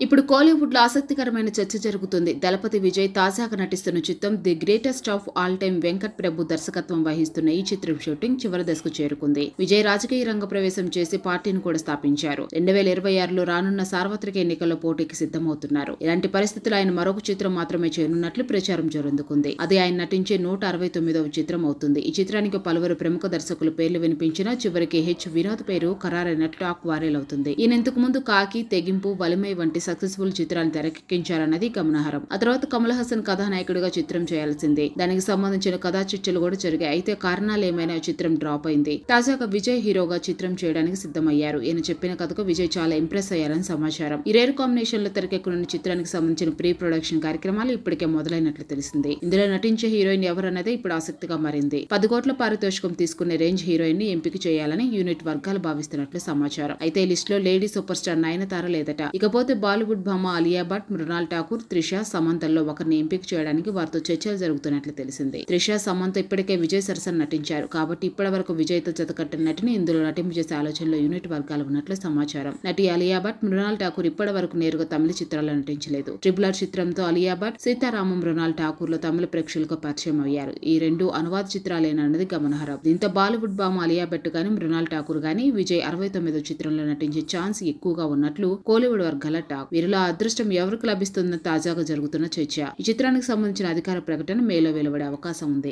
ఇప్పుడు కోలీవుడ్ లో ఆసక్తికరమైన చర్చ జరుగుతుంది. దళపతి విజయ్ తాజాగా నటిస్తున్న చిత్రం the greatest of all time Venkat Prabhu దర్శకత్వం వహిస్తున్న ఈ చిత్రం షూటింగ్ చివరి దశకు చేరుకుంది. విజయ్ రాజకీయ రంగ ప్రవేశం చేసి పార్టీని కూడా స్థాపించారు. 2026లో రానున్న సార్వత్రిక ఎన్నికల్లో పోటీకి సిద్ధమవుతున్నారు. ఇలాంటి పరిస్థితుల్లో ఆయన మరొక చిత్రం మాత్రమే చేయనున్నట్లు ప్రచారం జరుగుతుంది. అది ఆయన నటించే 169వ చిత్రం అవుతుంది. ఈ చిత్రానికి పలువురు ప్రముఖ దర్శకుల పేర్లు వినిపించినా చివరికి వినోద్ పేరు ఖరారైన టాక్ వైరల్ అవుతుంది. ఈయన ఇంతకు ముందు కాకి, తెగింపు, వలిమై వంటి సక్సెస్ఫుల్ చిత్రాన్ని తెరకెక్కించారన్నది గమనార్హం. ఆ తర్వాత కమల్ హాసన్ కథానాయకుడిగా చిత్రం చేయాల్సిందే. దానికి సంబంధించిన కథా చర్చలు కూడా జరిగాయి. అయితే కారణాలేమైనా చిత్రం డ్రాప్ అయింది. తాజాగా విజయ్ హీరోగా చిత్రం చేయడానికి సిద్ధమయ్యారు. ఈయన చెప్పిన కథకు విజయ్ చాలా ఇంప్రెస్ అయ్యారని సమాచారం. ఈ రేర్ కాంబినేషన్ లో తెరకెక్కనున్న చిత్రానికి సంబంధించిన ప్రీ ప్రొడక్షన్ కార్యక్రమాలు ఇప్పటికే మొదలైనట్లు తెలిసింది. ఇందులో నటించే హీరోయిన్ ఎవరన్నదే ఇప్పుడు ఆసక్తిగా మారింది. 10 కోట్ల పారితోషికం తీసుకునే రేంజ్ హీరోయిన్ ని ఎంపిక చేయాలని యూనిట్ వర్గాలు భావిస్తున్నట్లు సమాచారం. అయితే ఈ లిస్ట్ లో లేడీ సూపర్ స్టార్ నయనతార లేదట. ఇకపోతే బాలీవుడ్ భామ అలియా భట్, మృణాల్ ఠాకూర్, త్రిష, సమంతల్లో ఒకరిని ఎంపిక చేయడానికి వారితో చర్చలు జరుగుతున్నట్లు తెలిసింది. త్రిష, సమంత ఇప్పటికే విజయ్ సరసన నటించారు కాబట్టి ఇప్పటి వరకు విజయ్ తో జతకట్టిన నటిని ఇందులో నటింపజేసే ఆలోచనలో యూనిట్ వర్గాలు ఉన్నట్లు సమాచారం. నటి అలియా భట్, మృణాల్ ఠాకూర్ ఇప్పటి వరకు నేరుగా తమిళ చిత్రాల్లో నటించలేదు. ట్రిపుల్ ఆర్ చిత్రంతో అలియా భట్, సీతారామం, మృణాల్ ఠాకూర్ లో తమిళ ప్రేక్షకులకు పరిచయం అయ్యారు. ఈ రెండు అనువాద చిత్రాలేనన్నది గమనార్హం. దీంతో బాలీవుడ్ భామ అలియా భట్ గాని, మృణాల్ ఠాకూర్ గాని విజయ్ 69వ చిత్రంలో నటించే ఛాన్స్ ఎక్కువగా ఉన్నట్లు కోలీవుడ్ వర్గాల టాక్. వీరిలో అదృష్టం ఎవరికి లభిస్తుందని తాజాగా జరుగుతున్న చర్చ. ఈ చిత్రానికి సంబంధించిన అధికార ప్రకటన మేలో వెలువడే అవకాశం ఉంది.